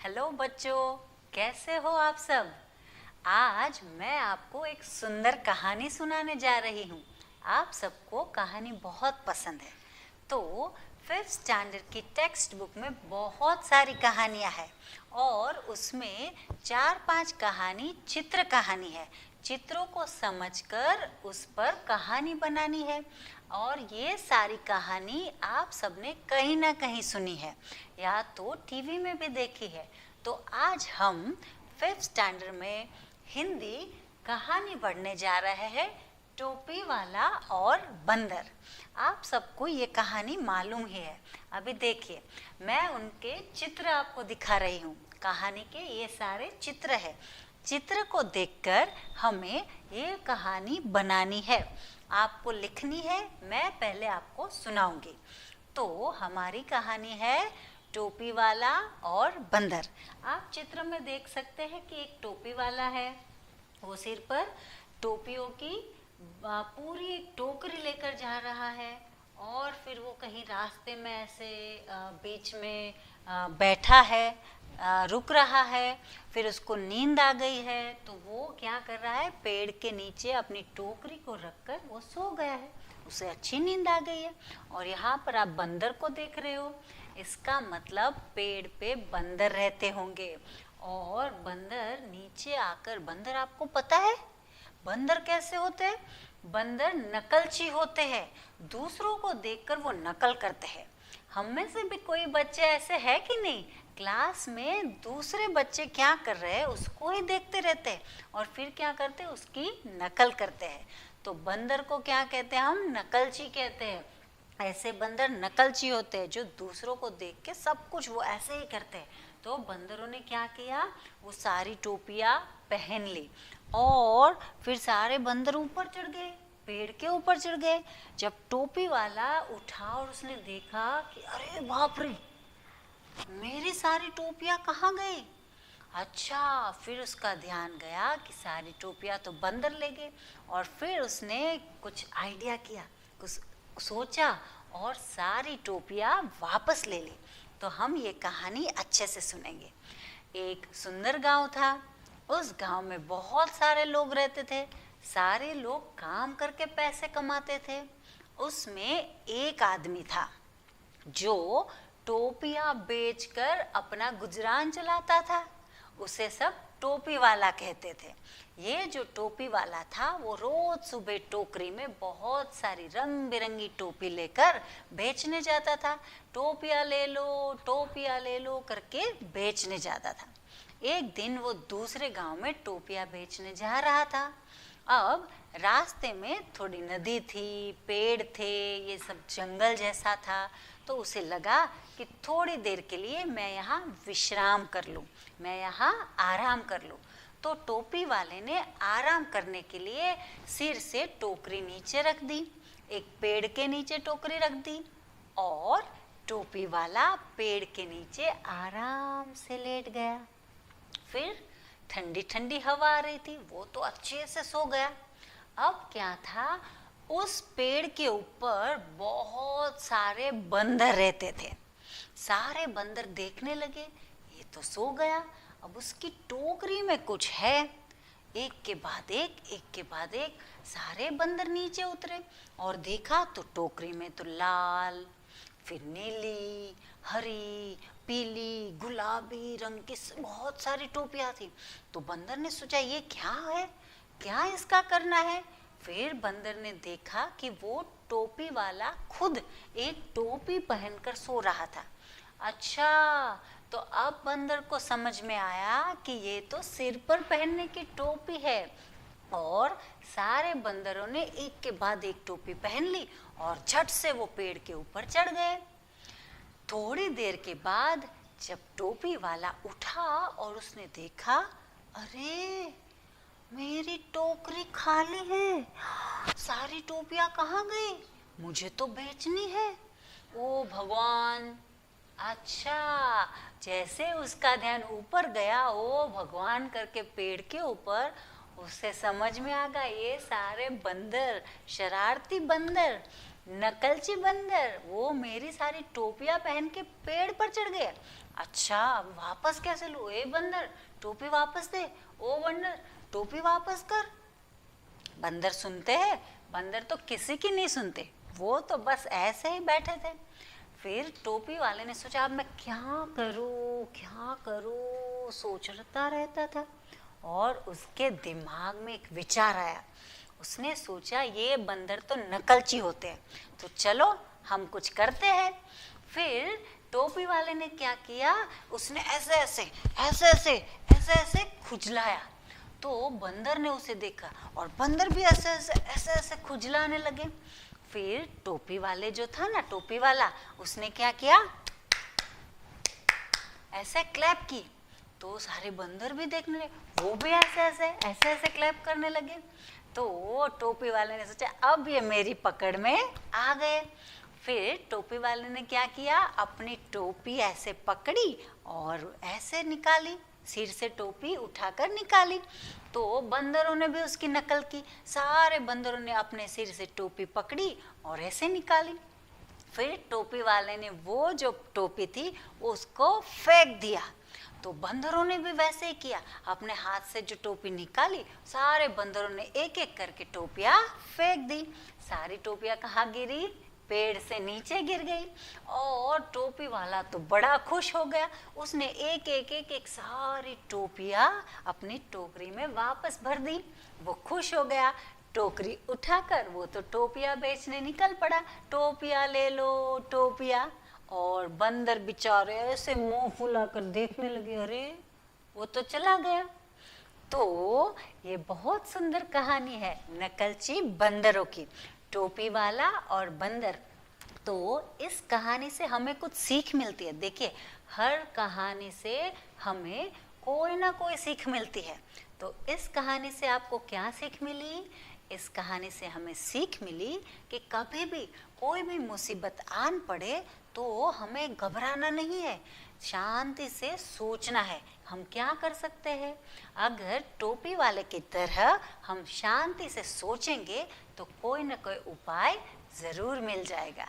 Hello बच्चों, कैसे हो आप सब। आज मैं आपको एक सुंदर कहानी सुनाने जा रही हूँ। आप सबको कहानी बहुत पसंद है तो फिफ्थ स्टैंडर्ड की टेक्स्ट बुक में बहुत सारी कहानियाँ हैं और उसमें 4-5 कहानी चित्र कहानी है। चित्रों को समझकर उस पर कहानी बनानी है और ये सारी कहानी आप सबने कहीं ना कहीं सुनी है या तो टीवी में भी देखी है। तो आज हम फिफ्थ स्टैंडर्ड में हिंदी कहानी पढ़ने जा रहे हैं, टोपी वाला और बंदर। आप सबको ये कहानी मालूम ही है। अभी देखिए, मैं उनके चित्र आपको दिखा रही हूँ। कहानी के ये सारे चित्र है। चित्र को देखकर हमें ये कहानी बनानी है। आपको लिखनी है, मैं पहले आपको सुनाऊंगी। तो हमारी कहानी है टोपी वाला और बंदर। आप चित्र में देख सकते हैं कि एक टोपी वाला है, वो सिर पर टोपियों की पूरी एक टोकरी लेकर जा रहा है और फिर वो कहीं रास्ते में ऐसे बीच में बैठा है, रुक रहा है। फिर उसको नींद आ गई है तो वो क्या कर रहा है, पेड़ के नीचे अपनी टोकरी को रखकर वो सो गया है। उसे अच्छी नींद आ गई है। और यहाँ पर आप बंदर को देख रहे हो, इसका मतलब पेड़ पे बंदर रहते होंगे। और बंदर नीचे आकर, बंदर आपको पता है बंदर कैसे होते हैं? बंदर नकलची होते हैं। दूसरों को देखकर वो नकल करते हैं। हम में से भी कोई बच्चे ऐसे है कि नहीं, क्लास में दूसरे बच्चे क्या कर रहे हैं उसको ही देखते रहते हैं और फिर क्या करते हैं, उसकी नकल करते हैं। तो बंदर को क्या कहते हैं, हम नकलची कहते हैं। ऐसे बंदर नकलची होते हैं जो दूसरों को देख के सब कुछ वो ऐसे ही करते हैं। तो बंदरों ने क्या किया, वो सारी टोपियाँ पहन ली और फिर सारे बंदर ऊपर चढ़ गए, पेड़ के ऊपर चढ़ गए। जब टोपी वाला उठा और उसने देखा कि अरे बाप रे, मेरी सारी टोपियाँ कहाँ गई। अच्छा, फिर उसका ध्यान गया कि सारी टोपियाँ तो बंदर ले गए और फिर उसने कुछ आइडिया किया, कुछ सोचा और सारी टोपियाँ वापस ले ली। तो हम ये कहानी अच्छे से सुनेंगे। एक सुंदर गांव था। उस गांव में बहुत सारे लोग रहते थे। सारे लोग काम करके पैसे कमाते थे। उसमें एक आदमी था जो टोपियाँ बेचकर अपना गुजरान चलाता था। उसे सब टोपी वाला कहते थे। ये जो टोपी वाला था वो रोज सुबह टोकरी में बहुत सारी रंग बिरंगी टोपी लेकर बेचने जाता था। टोपियाँ ले लो करके बेचने जाता था। एक दिन वो दूसरे गांव में टोपियाँ बेचने जा रहा था। अब रास्ते में थोड़ी नदी थी, पेड़ थे, ये सब जंगल जैसा था। तो उसे लगा कि थोड़ी देर के लिए मैं यहाँ विश्राम कर लूँ, मैं यहाँ आराम कर लूँ। तो टोपी वाले ने आराम करने के लिए सिर से टोकरी नीचे रख दी, एक पेड़ के नीचे टोकरी रख दी और टोपी वाला पेड़ के नीचे आराम से लेट गया। फिर ठंडी ठंडी हवा आ रही थी, वो तो अच्छे से सो गया। अब क्या था, उस पेड़ के ऊपर बहुत सारे बंदर रहते थे। सारे बंदर देखने लगे, ये तो सो गया, अब उसकी टोकरी में कुछ है। एक के बाद एक सारे बंदर नीचे उतरे और देखा तो टोकरी में तो लाल, फिर नीली, हरी, पीली, गुलाबी रंग की बहुत सारी टोपियाँ थी। तो बंदर ने सोचा ये क्या है, क्या इसका करना है। फिर बंदर ने देखा कि वो टोपी वाला खुद एक टोपी पहनकर सो रहा था। अच्छा, तो अब बंदर को समझ में आया कि ये तो सिर पर पहनने की टोपी है। और सारे बंदरों ने एक के बाद एक टोपी पहन ली और झट से वो पेड़ के ऊपर चढ़ गए। थोड़ी देर के बाद जब टोपी वाला उठा और उसने देखा, अरे मेरी टोकरी खाली है, सारी टोपियाँ कहाँ गई, मुझे तो बेचनी है। ओ भगवान। अच्छा, जैसे उसका ध्यान ऊपर गया, ओ भगवान करके पेड़ के ऊपर, उसे समझ में आ गया ये सारे बंदर, शरारती बंदर, नकलची बंदर, वो मेरी सारी टोपियाँ पहन के पेड़ पर चढ़ गए। अच्छा वापस कैसे लूँ? ए बंदर टोपी वापस दे, ओ बंदर टोपी वापस कर। बंदर सुनते हैं? बंदर तो किसी की नहीं सुनते, वो तो बस ऐसे ही बैठे थे। फिर टोपी वाले ने सोचा अब मैं क्या करूँ, सोचता रहता था। और उसके दिमाग में एक विचार आया। उसने सोचा ये बंदर तो नकलची होते हैं, तो चलो हम कुछ करते हैं। फिर टोपी वाले ने क्या किया, उसने ऐसे ऐसे ऐसे ऐसे ऐसे ऐसे खुजलाया। तो बंदर ने उसे देखा और बंदर भी ऐसे ऐसे ऐसे ऐसे खुजलाने लगे। फिर टोपी वाले जो था ना, टोपी वाला, उसने क्या किया, ऐसे क्लैप की। तो सारे बंदर भी देखने लगे, वो भी ऐसे ऐसे ऐसे ऐसे क्लैप करने लगे। तो टोपी वाले ने सोचा अब ये मेरी पकड़ में आ गए। फिर टोपी वाले ने क्या किया, अपनी टोपी ऐसे पकड़ी और ऐसे निकाली, सिर से टोपी उठाकर निकाली। तो बंदरों ने भी उसकी नकल की, सारे बंदरों ने अपने सिर से टोपी पकड़ी और ऐसे निकाली। फिर टोपी वाले ने वो जो टोपी थी उसको फेंक दिया। तो बंदरों ने भी वैसे ही किया, अपने हाथ से जो टोपी निकाली, सारे बंदरों ने एक एक करके टोपियां फेंक दी। सारी टोपियां कहाँ गिरी, पेड़ से नीचे गिर गई। और टोपी वाला तो बड़ा खुश हो गया, उसने एक एक एक एक सारी टोपियां अपनी टोकरी में वापस भर दी। वो खुश हो गया, टोकरी उठाकर वो तो टोपियां बेचने निकल पड़ा। टोपियां ले लो टोपियां। और बंदर बेचारे ऐसे मुंह फुलाकर देखने लगे, अरे वो तो चला गया। तो ये बहुत सुंदर कहानी है नकलची बंदरों की, टोपी वाला और बंदर। तो इस कहानी से हमें कुछ सीख मिलती है। देखिए हर कहानी से हमें कोई ना कोई सीख मिलती है। तो इस कहानी से आपको क्या सीख मिली? इस कहानी से हमें सीख मिली कि कभी भी कोई भी मुसीबत आन पड़े तो हमें घबराना नहीं है, शांति से सोचना है हम क्या कर सकते हैं। अगर टोपी वाले की तरह हम शांति से सोचेंगे तो कोई ना कोई उपाय ज़रूर मिल जाएगा।